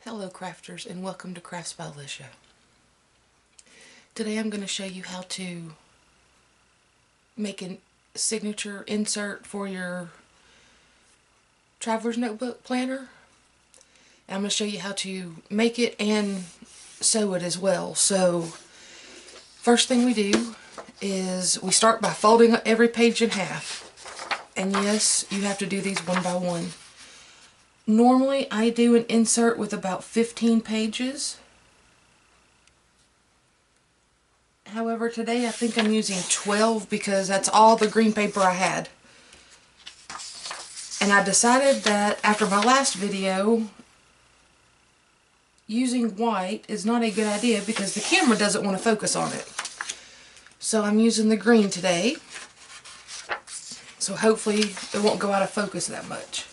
Hello crafters, and welcome to Crafts by Lisha. Today I'm going to show you how to make a signature insert for your traveler's notebook planner. And I'm going to show you how to make it and sew it as well. So first thing we do is we start by folding every page in half. And yes, you have to do these one by one. Normally I do an insert with about 15 pages. However, today I think I'm using 12 because that's all the green paper I had. And I decided that after my last video, using white is not a good idea because the camera doesn't want to focus on it. So I'm using the green today. So hopefully it won't go out of focus that much.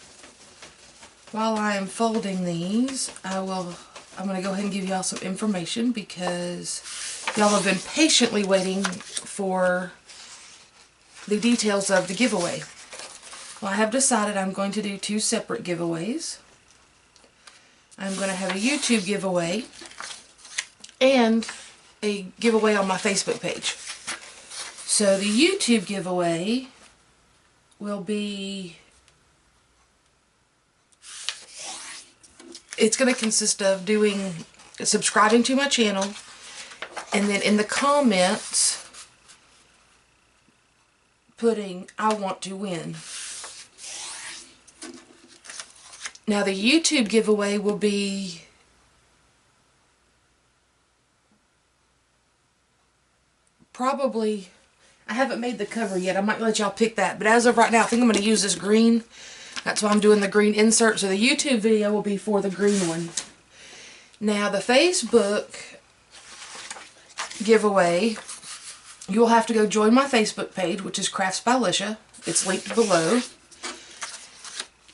While I am folding these, I'm going to go ahead and give y'all some information because y'all have been patiently waiting for the details of the giveaway. Well, I have decided I'm going to do two separate giveaways. I'm going to have a YouTube giveaway and a giveaway on my Facebook page. So the YouTube giveaway will be... It's going to consist of subscribing to my channel, and then in the comments putting "I want to win." Now the YouTube giveaway will be probably, I haven't made the cover yet, I might let y'all pick that, but as of right now I think I'm going to use this green. That's why I'm doing the green insert. So the YouTube video will be for the green one. Now the Facebook giveaway, you'll have to go join my Facebook page, which is Crafts by Lisha. It's linked below.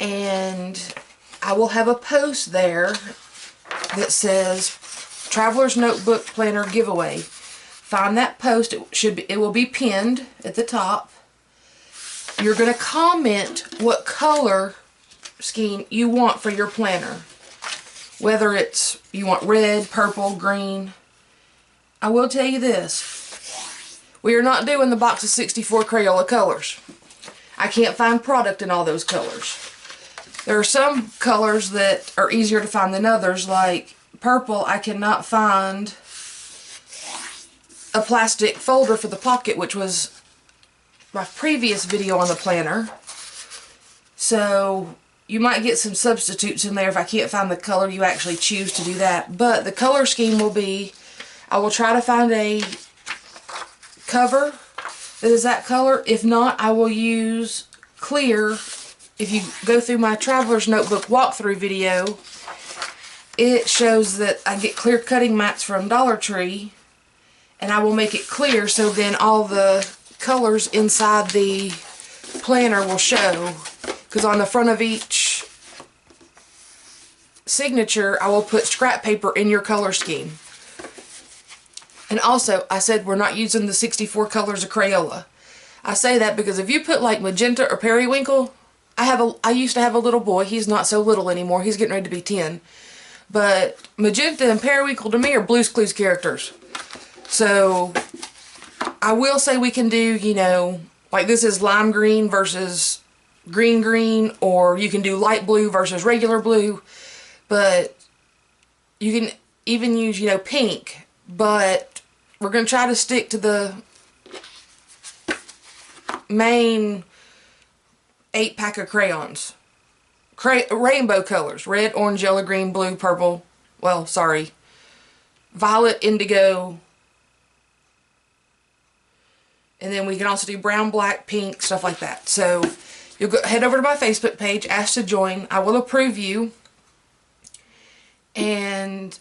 And I will have a post there that says Traveler's Notebook Planner Giveaway. Find that post. It will be pinned at the top. You're going to comment what color scheme you want for your planner. Whether it's you want red, purple, green. I will tell you this. We are not doing the box of 64 Crayola colors. I can't find product in all those colors. There are some colors that are easier to find than others, like purple. I cannot find a plastic folder for the pocket, which was my previous video on the planner. So you might get some substitutes in there if I can't find the color you actually choose to do that. But the color scheme will be, I will try to find a cover that is that color. If not, I will use clear. If you go through my Traveler's Notebook walkthrough video, it shows that I get clear cutting mats from Dollar Tree, and I will make it clear so then all the colors inside the planner will show, because on the front of each signature I will put scrap paper in your color scheme. And also I said we're not using the 64 colors of Crayola. I say that because if you put like magenta or periwinkle, I used to have a little boy. He's not so little anymore, he's getting ready to be 10, but magenta and periwinkle to me are Blue's Clues characters. So I will say we can do, you know, like this is lime green versus green green, or you can do light blue versus regular blue, but you can even use, you know, pink, but we're going to try to stick to the main 8-pack of crayons. Rainbow colors, red, orange, yellow, green, blue, purple, well, sorry, violet, indigo. And then we can also do brown, black, pink, stuff like that. So you'll head over to my Facebook page, ask to join. I will approve you. And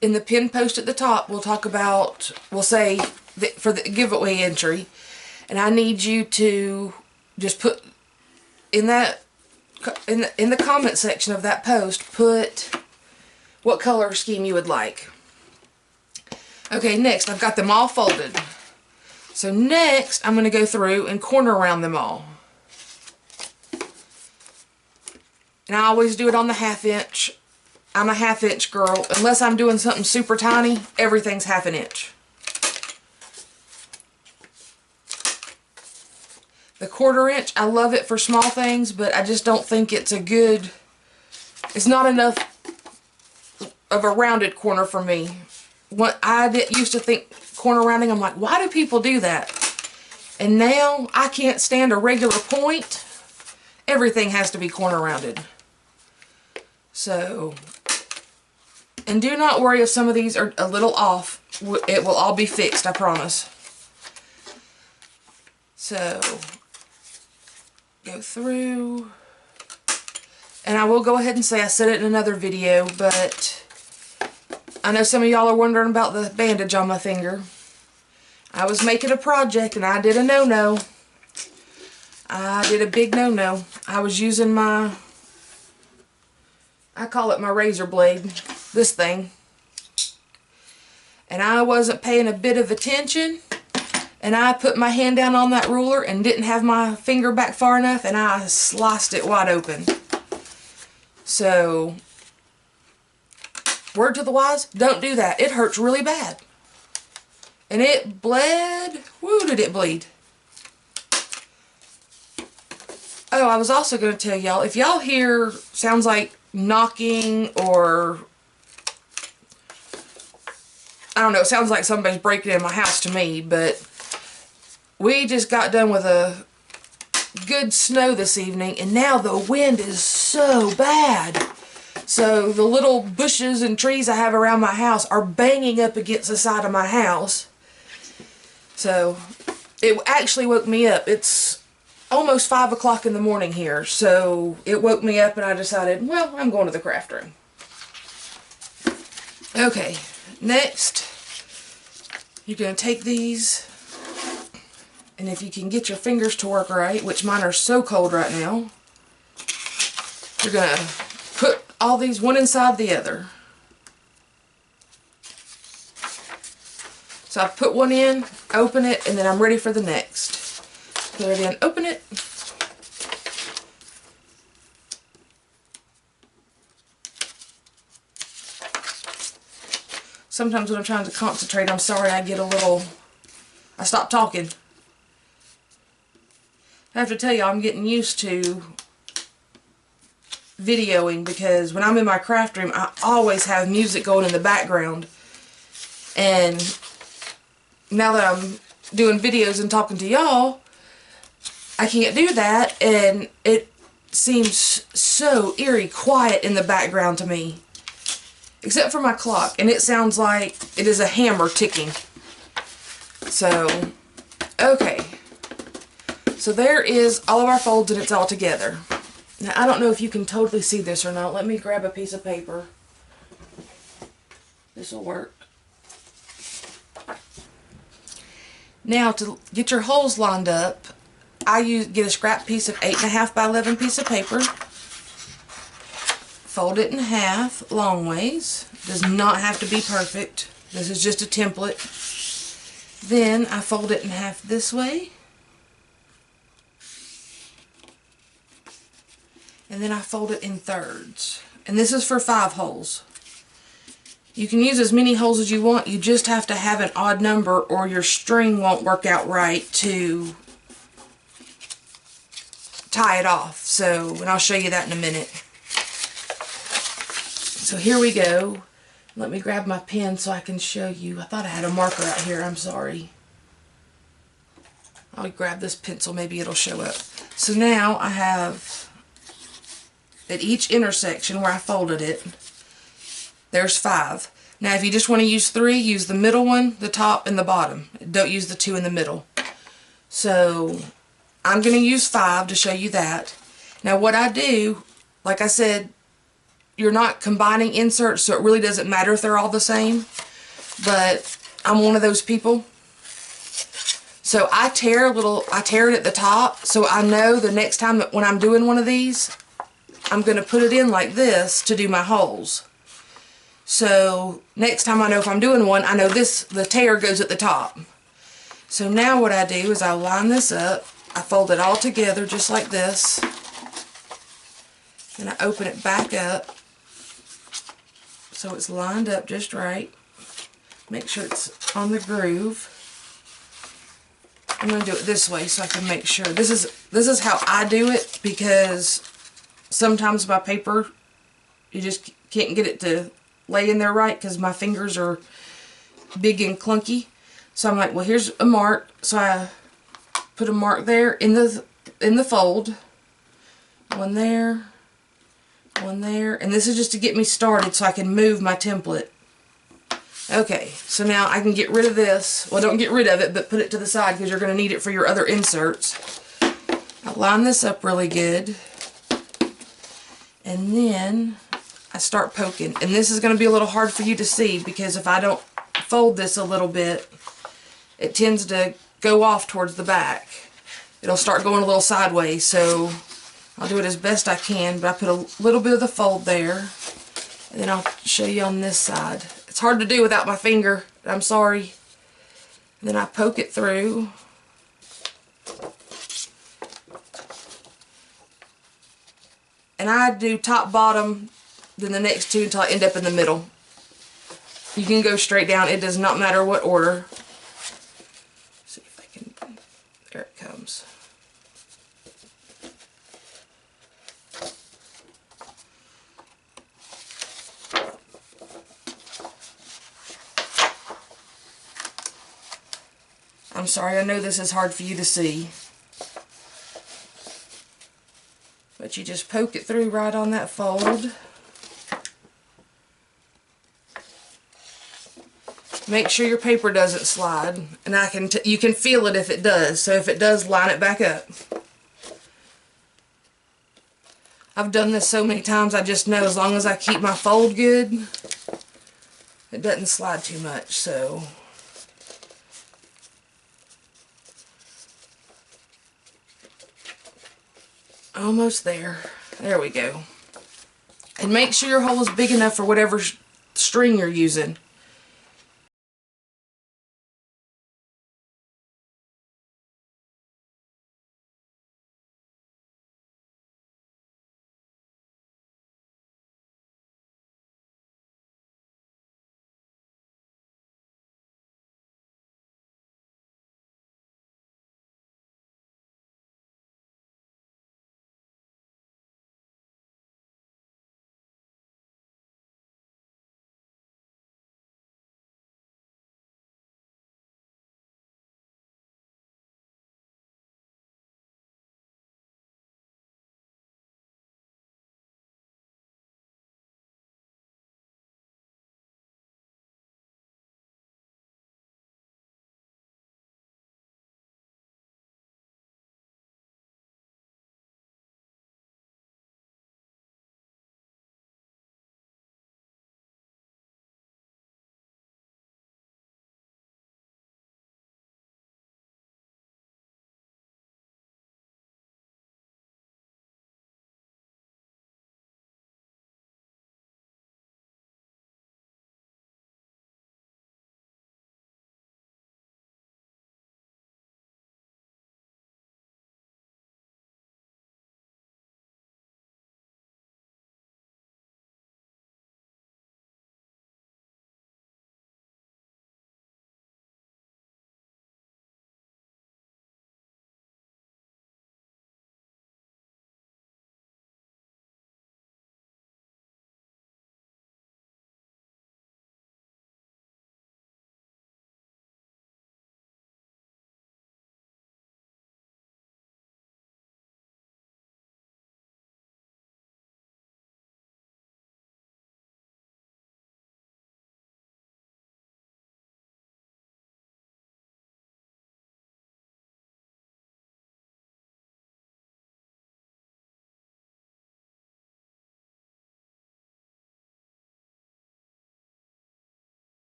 in the pinned post at the top, we'll talk about, we'll say for the giveaway entry. And I need you to just put in that, in the comment section of that post, put what color scheme you would like. Okay, next I've got them all folded. So next, I'm going to go through and corner around them all. And I always do it on the 1/2 inch. I'm a 1/2 inch girl. Unless I'm doing something super tiny, everything's 1/2 inch. The 1/4 inch, I love it for small things, but I just don't think it's it's not enough of a rounded corner for me. Used to think corner rounding, I'm like, why do people do that? And now I can't stand a regular point. Everything has to be corner rounded. So, and do not worry if some of these are a little off. It will all be fixed, I promise. So, go through. And I will go ahead and say, I said it in another video, but I know some of y'all are wondering about the bandage on my finger. I was making a project and I did a no-no. I did a big no-no. I was using I call it my razor blade, this thing. And I wasn't paying a bit of attention. And I put my hand down on that ruler and didn't have my finger back far enough, and I sliced it wide open. So, word to the wise, don't do that. It hurts really bad. And it bled. Woo, did it bleed. Oh, I was also going to tell y'all, if y'all hear sounds like knocking or, I don't know, it sounds like somebody's breaking in my house to me, but we just got done with a good snow this evening, and now the wind is so bad. So the little bushes and trees I have around my house are banging up against the side of my house. So it actually woke me up. It's almost 5 o'clock in the morning here, so it woke me up and I decided, well, I'm going to the craft room. Okay, next you're going to take these, and if you can get your fingers to work right, which mine are so cold right now, you're going to put all these one inside the other. So I put one in, open it, and then I'm ready for the next. Put it in, open it. Sometimes when I'm trying to concentrate, I'm sorry, I stop talking. I have to tell you, I'm getting used to videoing, because when I'm in my craft room, I always have music going in the background. And now that I'm doing videos and talking to y'all, I can't do that, and it seems so eerie quiet in the background to me. Except for my clock, and it sounds like it is a hammer ticking. So, okay. So there is all of our folds, and it's all together. Now, I don't know if you can totally see this or not. Let me grab a piece of paper. This will work. Now, to get your holes lined up, get a scrap piece of 8.5 by 11 piece of paper. Fold it in half, long ways. Does not have to be perfect. This is just a template. Then I fold it in half this way. And then I fold it in thirds. And this is for 5 holes. You can use as many holes as you want. You just have to have an odd number or your string won't work out right to tie it off. So, and I'll show you that in a minute. So here we go. Let me grab my pen so I can show you. I thought I had a marker out here. I'm sorry. I'll grab this pencil. Maybe it'll show up. So now I have, at each intersection where I folded it, there's 5. Now if you just want to use 3, use the middle one, the top, and the bottom. Don't use the 2 in the middle. So I'm going to use 5 to show you that. Now what I do, like I said, you're not combining inserts, so it really doesn't matter if they're all the same. But I'm one of those people. So I tear it at the top, so I know the next time when I'm doing one of these, I'm going to put it in like this to do my holes. So next time I know if I'm doing one, I know the tear goes at the top. So now what I do is I line this up, I fold it all together just like this, and I open it back up, so it's lined up just right. Make sure it's on the groove. I'm going to do it this way so I can make sure. This is how I do it, because sometimes my paper, you just can't get it to lay in there right because my fingers are big and clunky. So I'm like, well, here's a mark. So I put a mark there in the fold. One there, and this is just to get me started so I can move my template. Okay, so now I can get rid of this. Well, don't get rid of it, but put it to the side because you're going to need it for your other inserts. I line this up really good, and then I start poking. And this is going to be a little hard for you to see because if I don't fold this a little bit, it tends to go off towards the back. It'll start going a little sideways, so I'll do it as best I can, but I put a little bit of the fold there, and then I'll show you on this side. It's hard to do without my finger, I'm sorry. And then I poke it through. And I do top, bottom, then the next two until I end up in the middle. You can go straight down, it does not matter what order. See if I can, there it comes. I'm sorry, I know this is hard for you to see. But you just poke it through right on that fold. Make sure your paper doesn't slide, and you can feel it if it does. So if it does, line it back up. I've done this so many times, I just know as long as I keep my fold good, it doesn't slide too much. So almost there. There we go. And make sure your hole is big enough for whatever string you're using.